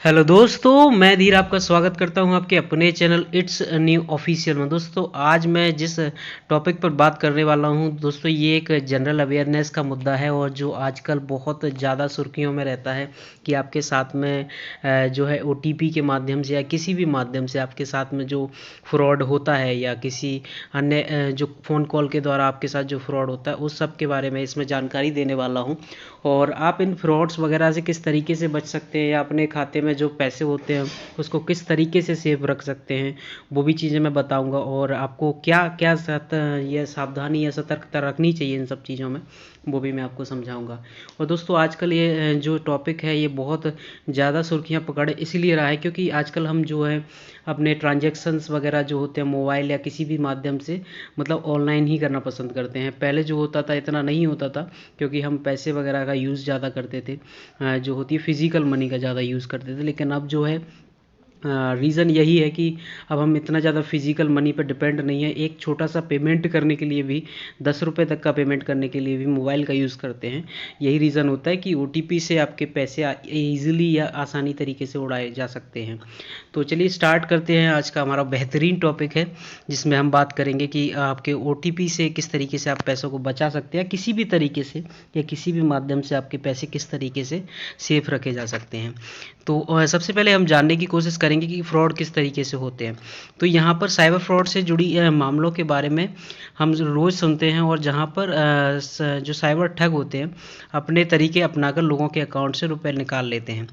Hello दोस्तों, मैं धीर आपका स्वागत करता हूं आपके अपने चैनल इट्स न्यू ऑफिशियल में। दोस्तों आज मैं जिस टॉपिक पर बात करने वाला हूं दोस्तों, ये एक जनरल अवेयरनेस का मुद्दा है और जो आजकल बहुत ज़्यादा सुर्खियों में रहता है कि आपके साथ में जो है ओटीपी के माध्यम से या किसी भी माध्यम से आपके साथ में जो फ्रॉड होता है या किसी अन्य जो फ़ोन कॉल के द्वारा आपके साथ जो फ्रॉड होता है उस सब के बारे में इसमें जानकारी देने वाला हूं। और आप इन फ्रॉड्स वगैरह से किस तरीके से बच सकते हैं या अपने खाते में जो पैसे होते हैं उसको किस तरीके से सेफ रख सकते हैं, वो भी चीज़ें मैं बताऊंगा। और आपको क्या क्या ये सावधानी या सतर्कता रखनी चाहिए इन सब चीज़ों में, वो भी मैं आपको समझाऊंगा। और दोस्तों आजकल ये जो टॉपिक है ये बहुत ज़्यादा सुर्खियां पकड़ इसीलिए रहा है क्योंकि आजकल हम जो है अपने ट्रांजैक्शंस वगैरह जो होते हैं मोबाइल या किसी भी माध्यम से मतलब ऑनलाइन ही करना पसंद करते हैं। पहले जो होता था इतना नहीं होता था क्योंकि हम पैसे वगैरह का यूज़ ज़्यादा करते थे, जो होती है फिज़िकल मनी का ज़्यादा यूज़ करते थे। लेकिन अब जो है रीज़न यही है कि अब हम इतना ज़्यादा फिज़िकल मनी पर डिपेंड नहीं है। एक छोटा सा पेमेंट करने के लिए भी 10 रुपये तक का पेमेंट करने के लिए भी मोबाइल का यूज़ करते हैं। यही रीज़न होता है कि ओटीपी से आपके पैसे ईज़िली या आसानी तरीके से उड़ाए जा सकते हैं। तो चलिए स्टार्ट करते हैं। आज का हमारा बेहतरीन टॉपिक है जिसमें हम बात करेंगे कि आपके ओटीपी से किस तरीके से आप पैसों को बचा सकते हैं, किसी भी तरीके से या किसी भी माध्यम से आपके पैसे किस तरीके से सेफ रखे जा सकते हैं। तो सबसे पहले हम जानने की कोशिश करेंगे कि फ्रॉड किस तरीके से होते हैं। तो यहाँ पर साइबर फ्रॉड से जुड़ी मामलों के बारे में हम रोज़ सुनते हैं और जहाँ पर जो साइबर ठग होते हैं अपने तरीके अपनाकर लोगों के अकाउंट से रुपए निकाल लेते हैं।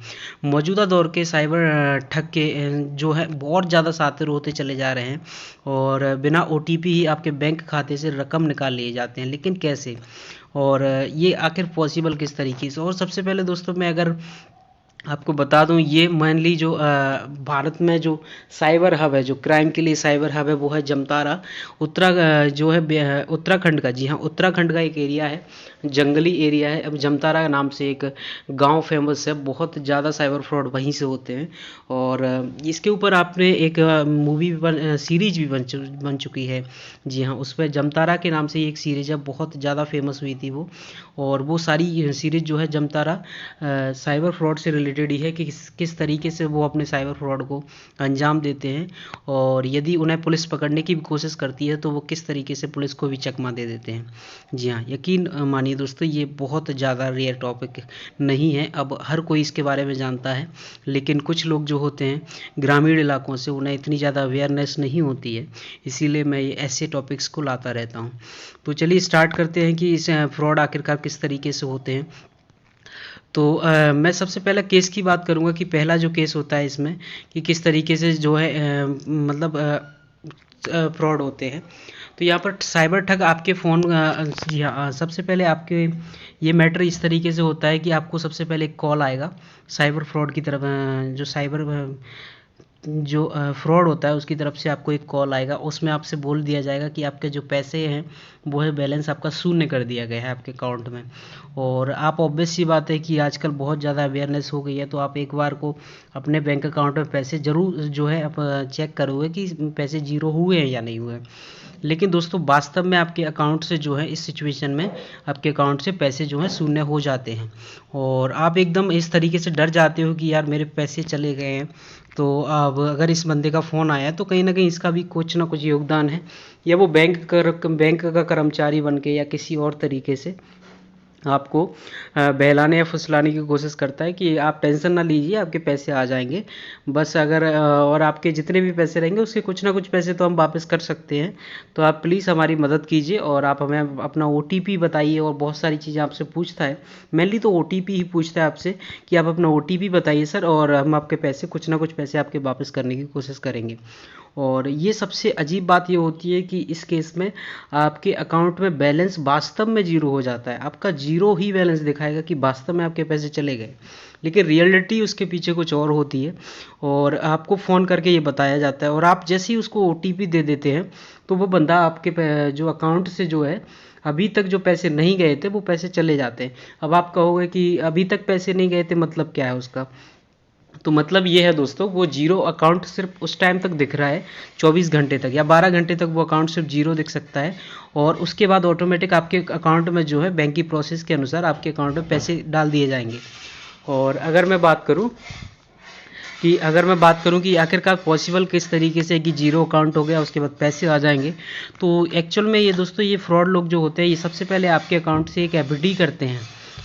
मौजूदा दौर के साइबर ठग के जो है बहुत ज़्यादा शातिर होते चले जा रहे हैं और बिना ओटीपी ही आपके बैंक खाते से रकम निकाल लिए जाते हैं। लेकिन कैसे और ये आखिर पॉसिबल किस तरीके से। और सबसे पहले दोस्तों मैं अगर आपको बता दूं, ये मेनली जो भारत में जो साइबर हब है, जो क्राइम के लिए साइबर हब है वो है जमतारा। जो है उत्तराखंड का, जी हाँ उत्तराखंड का एक एरिया है, जंगली एरिया है। अब जमतारा नाम से एक गांव फेमस है, बहुत ज़्यादा साइबर फ्रॉड वहीं से होते हैं। और इसके ऊपर आपने एक मूवी सीरीज भी बन चुकी है। जी हाँ, उस पर जमतारा के नाम से एक सीरीज है, बहुत ज़्यादा फेमस हुई थी वो। और वो सारी सीरीज जो है जमतारा साइबर फ्रॉड से रिलेटेड ही है कि किस तरीके से वो अपने साइबर फ्रॉड को अंजाम देते हैं और यदि उन्हें पुलिस पकड़ने की भी कोशिश करती है तो वो किस तरीके से पुलिस को भी चकमा दे देते हैं। जी हाँ, यकीन मानिए दोस्तों ये बहुत ज़्यादा रेयर टॉपिक नहीं है, अब हर कोई इसके बारे में जानता है। लेकिन कुछ लोग जो होते हैं ग्रामीण इलाकों से, उन्हें इतनी ज़्यादा अवेयरनेस नहीं होती है, इसीलिए मैं ये ऐसे टॉपिक्स को लाता रहता हूँ। तो चलिए स्टार्ट करते हैं कि इस फ्रॉड आखिरकार किस तरीके से होते हैं। तो मैं सबसे पहले केस की बात करूँगा कि पहला जो केस होता है इसमें कि किस तरीके से जो है मतलब फ्रॉड होते हैं। तो यहाँ पर साइबर ठग आपके फ़ोन जी हाँ, सबसे पहले आपके ये मैटर इस तरीके से होता है कि आपको सबसे पहले एक कॉल आएगा साइबर फ्रॉड की तरफ। जो साइबर जो फ्रॉड होता है उसकी तरफ से आपको एक कॉल आएगा, उसमें आपसे बोल दिया जाएगा कि आपके जो पैसे हैं वो है बैलेंस आपका शून्य कर दिया गया है आपके अकाउंट में। और आप ऑब्वियस सी बात है कि आजकल बहुत ज़्यादा अवेयरनेस हो गई है, तो आप एक बार को अपने बैंक अकाउंट में पैसे ज़रूर जो है आप चेक करोगे कि पैसे जीरो हुए हैं या नहीं हुए। लेकिन दोस्तों वास्तव में आपके अकाउंट से जो है इस सिचुएशन में आपके अकाउंट से पैसे जो हैं शून्य हो जाते हैं और आप एकदम इस तरीके से डर जाते हो कि यार मेरे पैसे चले गए हैं। तो अब अगर इस बंदे का फ़ोन आया तो कहीं ना कहीं इसका भी कुछ ना कुछ योगदान है, या वो बैंक का कर्मचारी बन के या किसी और तरीके से आपको बहलाने या फुसलाने की कोशिश करता है कि आप टेंशन ना लीजिए आपके पैसे आ जाएंगे। बस अगर और आपके जितने भी पैसे रहेंगे उसके कुछ ना कुछ पैसे तो हम वापस कर सकते हैं, तो आप प्लीज़ हमारी मदद कीजिए और आप हमें अपना ओटीपी बताइए। और बहुत सारी चीज़ें आपसे पूछता है, मेनली तो ओटीपी ही पूछता है आपसे कि आप अपना ओटीपी बताइए सर, और हम आपके पैसे कुछ ना कुछ पैसे आपके वापस करने की कोशिश करेंगे। और ये सबसे अजीब बात ये होती है कि इस केस में आपके अकाउंट में बैलेंस वास्तव में जीरो हो जाता है, आपका जीरो ही बैलेंस दिखाएगा कि वास्तव में आपके पैसे चले गए, लेकिन रियलिटी उसके पीछे कुछ और होती है। और आपको फ़ोन करके ये बताया जाता है और आप जैसे ही उसको ओटीपी दे देते हैं तो वो बंदा आपके जो अकाउंट से जो है अभी तक जो पैसे नहीं गए थे वो पैसे चले जाते हैं। अब आप कहोगे कि अभी तक पैसे नहीं गए थे मतलब क्या है उसका, तो मतलब ये है दोस्तों, वो जीरो अकाउंट सिर्फ उस टाइम तक दिख रहा है, 24 घंटे तक या 12 घंटे तक वो अकाउंट सिर्फ जीरो दिख सकता है। और उसके बाद ऑटोमेटिक आपके अकाउंट में जो है बैंक की प्रोसेस के अनुसार आपके अकाउंट में पैसे डाल दिए जाएंगे। और अगर मैं बात करूं कि अगर मैं बात करूं कि आखिरकार पॉसिबल किस तरीके से कि जीरो अकाउंट हो गया उसके बाद पैसे आ जाएंगे, तो एक्चुअल में ये दोस्तों ये फ्रॉड लोग जो होते हैं ये सबसे पहले आपके अकाउंट से एक एफडी करते हैं,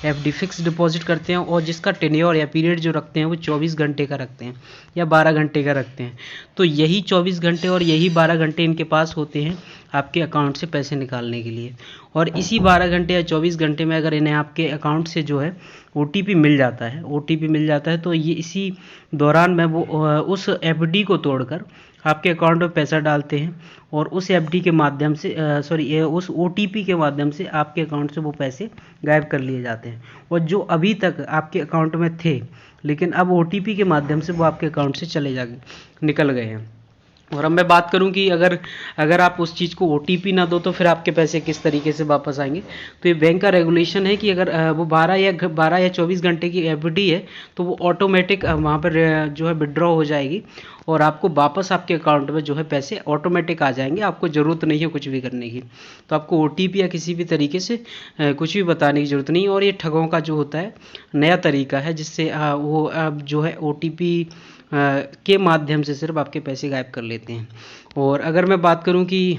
एफडी फिक्स डिपॉजिट करते हैं, और जिसका टेन्योर या पीरियड जो रखते हैं वो 24 घंटे का रखते हैं या 12 घंटे का रखते हैं। तो यही 24 घंटे और यही 12 घंटे इनके पास होते हैं आपके अकाउंट से पैसे निकालने के लिए। और इसी 12 घंटे या 24 घंटे में अगर इन्हें आपके अकाउंट से जो है ओटीपी मिल जाता है, ओटीपी मिल जाता है, तो ये इसी दौरान में वो उस एफडी को तोड़कर आपके अकाउंट में पैसा डालते हैं, और उस एफडी के माध्यम से उस ओटीपी के माध्यम से आपके अकाउंट से वो पैसे गायब कर लिए जाते हैं। और जो अभी तक आपके अकाउंट में थे लेकिन अब ओटीपी के माध्यम से वो आपके अकाउंट से चले जा निकल गए हैं। और अब मैं बात करूं कि अगर अगर आप उस चीज़ को ओटीपी ना दो तो फिर आपके पैसे किस तरीके से वापस आएंगे। तो ये बैंक का रेगुलेशन है कि अगर वो 12 या 24 घंटे की एफडी है तो वो ऑटोमेटिक वहाँ पर जो है विड्रॉ हो जाएगी, और आपको वापस आपके अकाउंट में जो है पैसे ऑटोमेटिक आ जाएंगे, आपको ज़रूरत नहीं है कुछ भी करने की। तो आपको ओटीपी या किसी भी तरीके से कुछ भी बताने की ज़रूरत नहीं। और ये ठगों का जो होता है नया तरीका है, जिससे वो जो है ओटीपी के माध्यम से सिर्फ आपके पैसे गायब कर लेते हैं। और अगर मैं बात करूं कि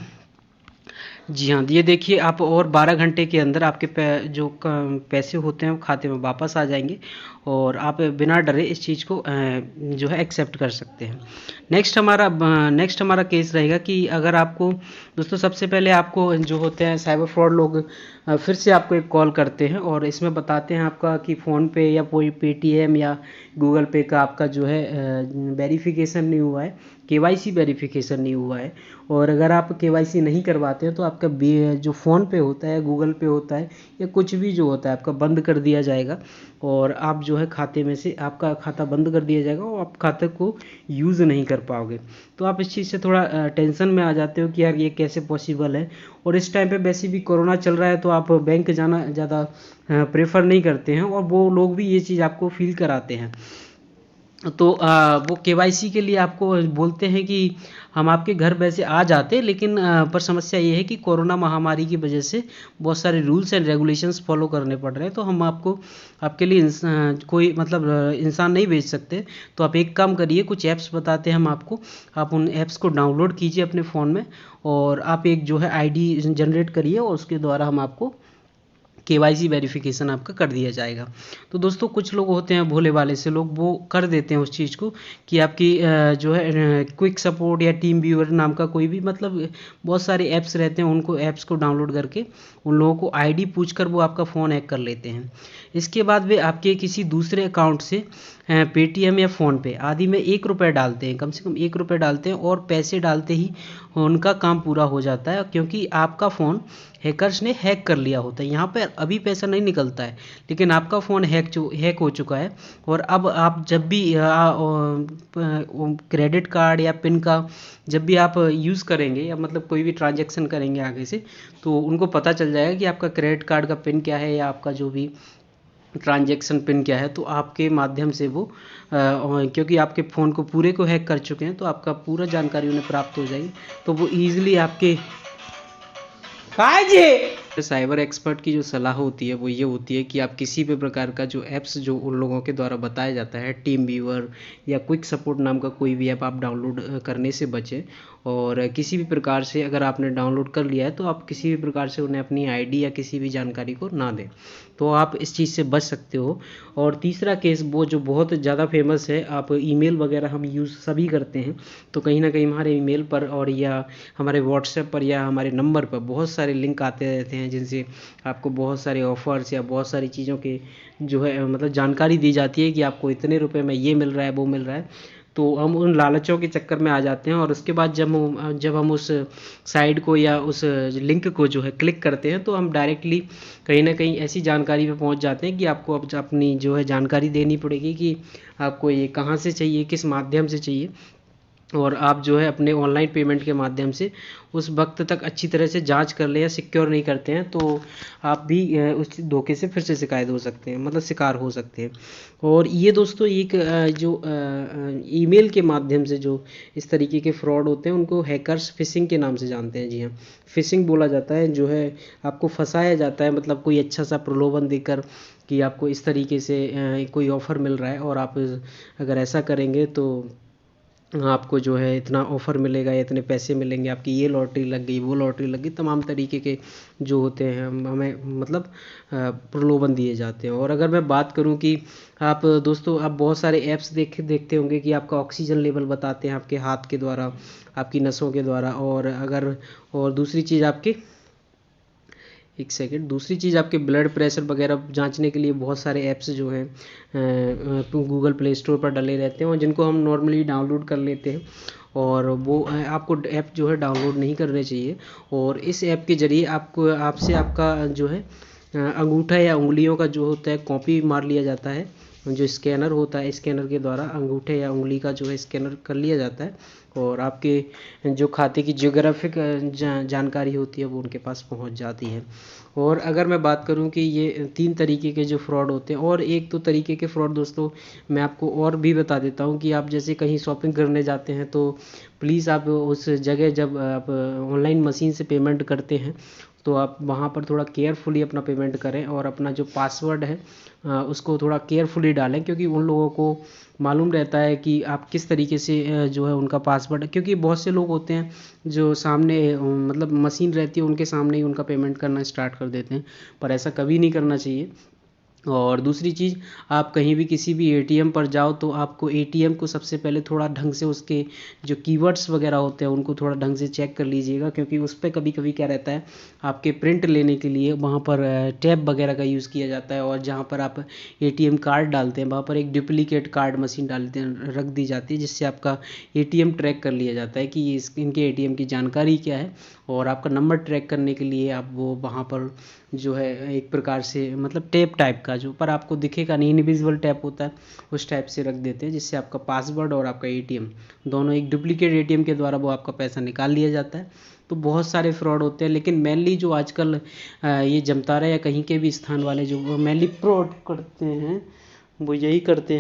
जी हाँ, ये देखिए आप और 12 घंटे के अंदर आपके जो पैसे होते हैं वो खाते में वापस आ जाएंगे, और आप बिना डरे इस चीज़ को जो है एक्सेप्ट कर सकते हैं। नेक्स्ट हमारा केस रहेगा कि अगर आपको दोस्तों सबसे पहले आपको जो होते हैं साइबर फ्रॉड लोग फिर से आपको एक कॉल करते हैं, और इसमें बताते हैं आपका कि फ़ोन पे या कोई पेटीएम या गूगल पे का आपका जो है वेरिफिकेशन नहीं हुआ है, केवाईसी वेरिफिकेशन नहीं हुआ है। और अगर आप केवाईसी नहीं करवाते हैं तो आपका जो फ़ोन पे होता है, गूगल पे होता है, या कुछ भी जो होता है आपका बंद कर दिया जाएगा, और आप जो है खाते में से आपका खाता बंद कर दिया जाएगा और आप खाते को यूज़ नहीं कर पाओगे। तो आप इस चीज़ से थोड़ा टेंशन में आ जाते हो कि यार ये कैसे पॉसिबल है। और इस टाइम पे वैसे भी कोरोना चल रहा है तो आप बैंक जाना ज़्यादा प्रेफर नहीं करते हैं, और वो लोग भी ये चीज़ आपको फील कराते हैं। तो वो केवाईसी के लिए आपको बोलते हैं कि हम आपके घर वैसे आ जाते, लेकिन पर समस्या ये है कि कोरोना महामारी की वजह से बहुत सारे रूल्स एंड रेगुलेशंस फॉलो करने पड़ रहे हैं, तो हम आपको आपके लिए कोई मतलब इंसान नहीं भेज सकते। तो आप एक काम करिए, कुछ ऐप्स बताते हैं हम आपको, आप उन ऐप्स को डाउनलोड कीजिए अपने फ़ोन में, और आप एक जो है आईडी जनरेट करिए, और उसके द्वारा हम आपको केवाईसी वेरिफिकेशन आपका कर दिया जाएगा। तो दोस्तों कुछ लोग होते हैं भोले वाले से लोग, वो कर देते हैं उस चीज़ को कि आपकी जो है क्विक सपोर्ट या टीम व्यूअर नाम का कोई भी मतलब बहुत सारे ऐप्स रहते हैं, उनको ऐप्स को डाउनलोड करके उन लोगों को आईडी पूछकर वो आपका फ़ोन हैक कर लेते हैं। इसके बाद वे आपके किसी दूसरे अकाउंट से पेटीएम या फ़ोनपे आदि में 1 रुपये डालते हैं, कम से कम 1 रुपये डालते हैं, और पैसे डालते ही उनका काम पूरा हो जाता है, क्योंकि आपका फ़ोन हैकर्स ने हैक कर लिया होता है। यहाँ पर अभी पैसा नहीं निकलता है, लेकिन आपका फ़ोन हैक हो चुका है। और अब आप जब भी क्रेडिट कार्ड या पिन का जब भी आप यूज़ करेंगे या मतलब कोई भी ट्रांजैक्शन करेंगे आगे से, तो उनको पता चल जाएगा कि आपका क्रेडिट कार्ड का पिन क्या है या आपका जो भी ट्रांजैक्शन पिन क्या है। तो आपके माध्यम से वो क्योंकि आपके फ़ोन को पूरे को हैक कर चुके हैं, तो आपका पूरा जानकारी उन्हें प्राप्त हो जाएगी, तो वो ईजिली आपके साइबर एक्सपर्ट की जो सलाह होती है वो ये होती है कि आप किसी भी प्रकार का जो ऐप्स जो उन लोगों के द्वारा बताया जाता है, टीम व्यूअर या क्विक सपोर्ट नाम का कोई भी ऐप आप डाउनलोड करने से बचें। और किसी भी प्रकार से अगर आपने डाउनलोड कर लिया है तो आप किसी भी प्रकार से उन्हें अपनी आईडी या किसी भी जानकारी को ना दें, तो आप इस चीज़ से बच सकते हो। और तीसरा केस वो जो बहुत ज़्यादा फेमस है, आप ईमेल वगैरह हम यूज़ सभी करते हैं, तो कहीं ना कहीं हमारे ईमेल पर और या हमारे व्हाट्सएप पर या हमारे नंबर पर बहुत सारे लिंक आते रहते हैं, जिनसे आपको बहुत सारे ऑफ़र्स या बहुत सारी चीज़ों के जो है मतलब जानकारी दी जाती है कि आपको इतने रुपए में ये मिल रहा है वो मिल रहा है। तो हम उन लालचों के चक्कर में आ जाते हैं, और उसके बाद जब हम उस साइट को या उस लिंक को जो है क्लिक करते हैं, तो हम डायरेक्टली कहीं ना कहीं ऐसी जानकारी पे पहुंच जाते हैं कि आपको अब अपनी जो है जानकारी देनी पड़ेगी कि आपको ये कहाँ से चाहिए, किस माध्यम से चाहिए। और आप जो है अपने ऑनलाइन पेमेंट के माध्यम से उस वक्त तक अच्छी तरह से जांच कर लें या सिक्योर नहीं करते हैं तो आप भी उस धोखे से फिर से शिकायत हो सकते हैं, मतलब शिकार हो सकते हैं। और ये दोस्तों एक जो ईमेल के माध्यम से जो इस तरीके के फ्रॉड होते हैं उनको हैकर्स फिशिंग के नाम से जानते हैं। जी हाँ, फिशिंग बोला जाता है, जो है आपको फंसाया जाता है, मतलब कोई अच्छा सा प्रलोभन देकर कि आपको इस तरीके से कोई ऑफ़र मिल रहा है और आप अगर ऐसा करेंगे तो आपको जो है इतना ऑफ़र मिलेगा या इतने पैसे मिलेंगे, आपकी ये लॉटरी लग गई, वो लॉटरी लग गई, तमाम तरीके के जो होते हैं हमें मतलब प्रलोभन दिए जाते हैं। और अगर मैं बात करूं कि आप दोस्तों आप बहुत सारे ऐप्स देखते होंगे कि आपका ऑक्सीजन लेवल बताते हैं आपके हाथ के द्वारा, आपकी नसों के द्वारा। और दूसरी चीज़ आपके एक सेकंड, दूसरी चीज़ आपके ब्लड प्रेशर वगैरह जांचने के लिए बहुत सारे ऐप्स जो हैं गूगल प्ले स्टोर पर डले रहते हैं और जिनको हम नॉर्मली डाउनलोड कर लेते हैं। और वो आपको ऐप जो है डाउनलोड नहीं करने चाहिए। और इस ऐप के ज़रिए आपको आपसे आपका जो है अंगूठा या उंगलियों का जो होता है कॉपी मार लिया जाता है। जो स्कैनर होता है, स्कैनर के द्वारा अंगूठे या उंगली का जो है स्कैनर कर लिया जाता है और आपके जो खाते की जियोग्राफिक जानकारी होती है वो उनके पास पहुंच जाती है। और अगर मैं बात करूं कि ये 3 तरीके के जो फ्रॉड होते हैं, और एक तो तरीके के फ्रॉड दोस्तों मैं आपको और भी बता देता हूं कि आप जैसे कहीं शॉपिंग करने जाते हैं तो प्लीज़ आप उस जगह जब आप ऑनलाइन मशीन से पेमेंट करते हैं तो आप वहाँ पर थोड़ा केयरफुली अपना पेमेंट करें और अपना जो पासवर्ड है उसको थोड़ा केयरफुली डालें, क्योंकि उन लोगों को मालूम रहता है कि आप किस तरीके से जो है उनका पासवर्ड, क्योंकि बहुत से लोग होते हैं जो सामने मतलब मशीन रहती है उनके सामने ही उनका पेमेंट करना स्टार्ट कर देते हैं, पर ऐसा कभी नहीं करना चाहिए। और दूसरी चीज़, आप कहीं भी किसी भी एटीएम पर जाओ तो आपको एटीएम को सबसे पहले थोड़ा ढंग से उसके जो कीवर्ड्स वगैरह होते हैं उनको थोड़ा ढंग से चेक कर लीजिएगा, क्योंकि उस पर कभी कभी क्या रहता है आपके प्रिंट लेने के लिए वहाँ पर टैब वगैरह का यूज़ किया जाता है और जहाँ पर आप एटीएम कार्ड डालते हैं वहाँ पर एक डुप्लीकेट कार्ड मशीन डालते हैं रख दी जाती है, जिससे आपका एटीएम ट्रैक कर लिया जाता है कि इनके एटीएम की जानकारी क्या है। और आपका नंबर ट्रैक करने के लिए आप वो वहाँ पर जो है एक प्रकार से मतलब टैप टाइप का जो पर आपको दिखेगा नहीं, इनविजिबल टैप होता है, उस टाइप से रख देते हैं, जिससे आपका पासवर्ड और आपका एटीएम दोनों एक डुप्लीकेट एटीएम के द्वारा वो आपका पैसा निकाल लिया जाता है। तो बहुत सारे फ्रॉड होते हैं, लेकिन मेनली जो आजकल ये जमतारा या कहीं के भी स्थान वाले जो मेनली फ्रॉड करते हैं वो यही करते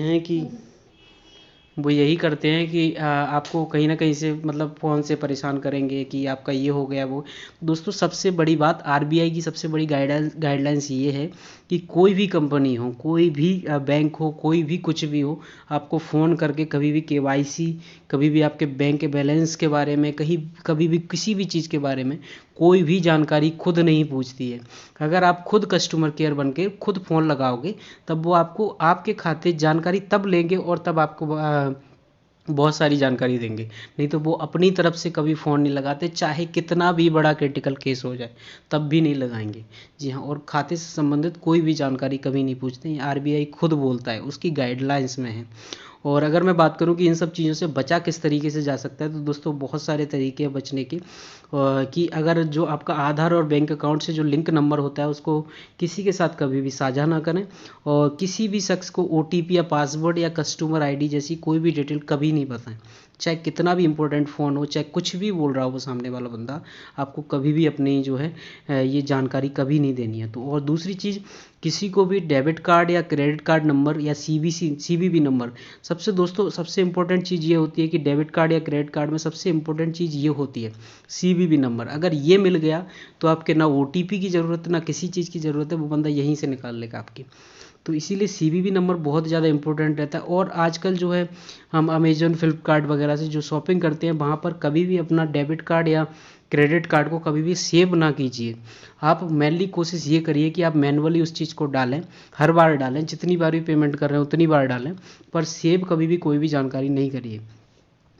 हैं कि आपको कहीं ना कहीं से मतलब फ़ोन से परेशान करेंगे कि आपका ये हो गया वो। दोस्तों सबसे बड़ी बात, आरबीआई की सबसे बड़ी गाइडलाइंस ये है कि कोई भी कंपनी हो, कोई भी बैंक हो, कोई भी कुछ भी हो, आपको फ़ोन करके कभी भी केवाईसी, कभी भी आपके बैंक के बैलेंस के बारे में, कभी भी किसी भी चीज़ के बारे में कोई भी जानकारी खुद नहीं पूछती है। अगर आप खुद कस्टमर केयर बन के खुद फ़ोन लगाओगे तब वो आपको आपके खाते जानकारी तब लेंगे और तब आपको बहुत सारी जानकारी देंगे, नहीं तो वो अपनी तरफ से कभी फ़ोन नहीं लगाते, चाहे कितना भी बड़ा क्रिटिकल केस हो जाए तब भी नहीं लगाएंगे। जी हाँ, और खाते से संबंधित कोई भी जानकारी कभी नहीं पूछते, आरबीआई खुद बोलता है, उसकी गाइडलाइंस में है। और अगर मैं बात करूं कि इन सब चीज़ों से बचा किस तरीके से जा सकता है, तो दोस्तों बहुत सारे तरीके हैं बचने के। कि अगर जो आपका आधार और बैंक अकाउंट से जो लिंक नंबर होता है उसको किसी के साथ कभी भी साझा ना करें, और किसी भी शख्स को ओटीपी या पासवर्ड या कस्टमर आईडी जैसी कोई भी डिटेल कभी नहीं बताएं, चाहे कितना भी इंपॉर्टेंट फ़ोन हो, चाहे कुछ भी बोल रहा हो वो सामने वाला बंदा, आपको कभी भी अपनी जो है ये जानकारी कभी नहीं देनी है। तो और दूसरी चीज़, किसी को भी डेबिट कार्ड या क्रेडिट कार्ड नंबर या सीवीवी नंबर, सबसे इम्पोर्टेंट चीज़ ये होती है कि डेबिट कार्ड या क्रेडिट कार्ड में सबसे इम्पोर्टेंट चीज़ ये होती है सीवीवी नंबर। अगर ये मिल गया तो आपके ना ओटीपी की ज़रूरत है ना किसी चीज़ की ज़रूरत है, वो बंदा यहीं से निकाल लेगा आपकी। तो इसीलिए सीवीवी नंबर बहुत ज़्यादा इंपॉर्टेंट रहता है। और आजकल जो है हम अमेजोन, फ्लिपकार्ट वगैरह से जो शॉपिंग करते हैं वहाँ पर कभी भी अपना डेबिट कार्ड या क्रेडिट कार्ड को कभी भी सेव ना कीजिए। आप मेनली कोशिश ये करिए कि आप मैनुअली उस चीज़ को डालें, हर बार डालें, जितनी बार भी पेमेंट कर रहे हैं उतनी बार डालें, पर सेव कभी भी कोई भी जानकारी नहीं करिए,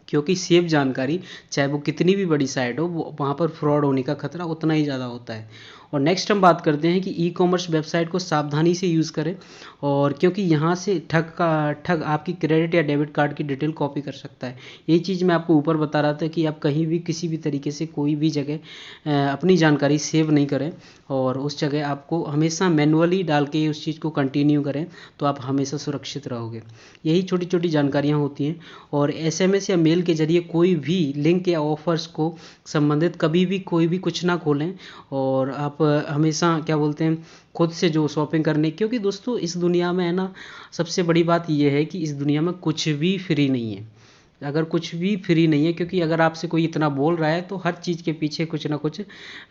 क्योंकि सेव जानकारी चाहे वो कितनी भी बड़ी साइट हो, वो वहाँ पर फ्रॉड होने का खतरा उतना ही ज़्यादा होता है। और नेक्स्ट हम बात करते हैं कि ई कॉमर्स वेबसाइट को सावधानी से यूज़ करें, और क्योंकि यहाँ से ठग आपकी क्रेडिट या डेबिट कार्ड की डिटेल कॉपी कर सकता है। यही चीज़ मैं आपको ऊपर बता रहा था कि आप कहीं भी किसी भी तरीके से कोई भी जगह अपनी जानकारी सेव नहीं करें, और उस जगह आपको हमेशा मैनुअली डाल के उस चीज़ को कंटिन्यू करें, तो आप हमेशा सुरक्षित रहोगे। यही छोटी छोटी जानकारियाँ होती हैं। और एसएमएस या मेल के जरिए कोई भी लिंक या ऑफर्स को संबंधित कभी भी कोई भी कुछ ना खोलें, और आप हमेशा क्या बोलते हैं खुद से जो शॉपिंग करने, क्योंकि दोस्तों इस दुनिया में है ना, सबसे बड़ी बात यह है कि इस दुनिया में कुछ भी फ्री नहीं है। अगर कुछ भी फ्री नहीं है, क्योंकि अगर आपसे कोई इतना बोल रहा है तो हर चीज़ के पीछे कुछ ना कुछ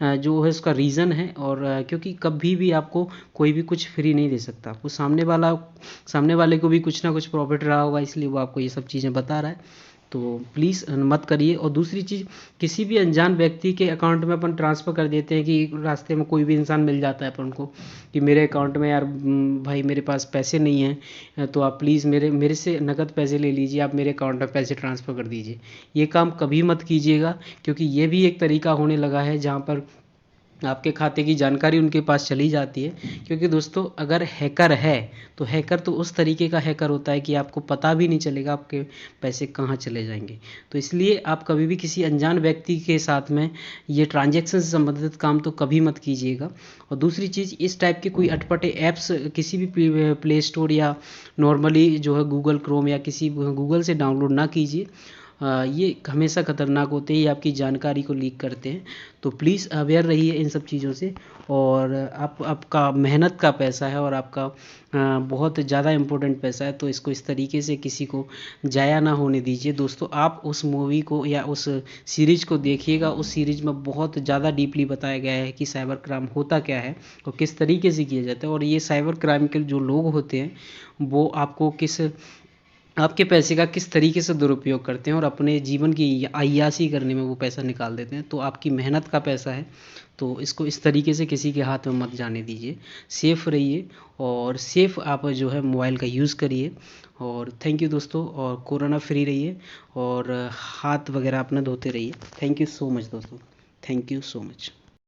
जो है उसका रीज़न है। और क्योंकि कभी भी आपको कोई भी कुछ फ्री नहीं दे सकता, आपको सामने वाले को भी कुछ ना कुछ प्रॉफिट रहा होगा, इसलिए वो आपको ये सब चीज़ें बता रहा है। तो प्लीज़ मत करिए। और दूसरी चीज़, किसी भी अनजान व्यक्ति के अकाउंट में अपन ट्रांसफ़र कर देते हैं, कि रास्ते में कोई भी इंसान मिल जाता है अपन को कि मेरे अकाउंट में यार भाई मेरे पास पैसे नहीं हैं, तो आप प्लीज़ मेरे से नकद पैसे ले लीजिए, आप मेरे अकाउंट में पैसे ट्रांसफ़र कर दीजिए। ये काम कभी मत कीजिएगा, क्योंकि ये भी एक तरीका होने लगा है जहाँ पर आपके खाते की जानकारी उनके पास चली जाती है। क्योंकि दोस्तों अगर हैकर है तो हैकर तो उस तरीके का हैकर होता है कि आपको पता भी नहीं चलेगा आपके पैसे कहाँ चले जाएंगे। तो इसलिए आप कभी भी किसी अनजान व्यक्ति के साथ में ये ट्रांजैक्शन से संबंधित काम तो कभी मत कीजिएगा। और दूसरी चीज़, इस टाइप के कोई अटपटे ऐप्स किसी भी प्ले स्टोर या नॉर्मली जो है गूगल क्रोम या किसी गूगल से डाउनलोड ना कीजिए। ये हमेशा ख़तरनाक होते हैं, ये आपकी जानकारी को लीक करते हैं। तो प्लीज़ अवेयर रहिए इन सब चीज़ों से। और आपका मेहनत का पैसा है, और आपका बहुत ज़्यादा इम्पोर्टेंट पैसा है, तो इसको इस तरीके से किसी को ज़ाया ना होने दीजिए। दोस्तों आप उस मूवी को या उस सीरीज़ को देखिएगा, उस सीरीज़ में बहुत ज़्यादा डीपली बताया गया है कि साइबर क्राइम होता क्या है और किस तरीके से किया जाता है। और ये साइबर क्राइम के जो लोग होते हैं वो आपके पैसे का किस तरीके से दुरुपयोग करते हैं, और अपने जीवन की अय्याशी करने में वो पैसा निकाल देते हैं। तो आपकी मेहनत का पैसा है, तो इसको इस तरीके से किसी के हाथ में मत जाने दीजिए। सेफ़ रहिए, और सेफ़ आप जो है मोबाइल का यूज़ करिए। और थैंक यू दोस्तों, और कोरोना फ्री रहिए, और हाथ वगैरह अपना धोते रहिए। थैंक यू सो मच दोस्तों, थैंक यू सो मच।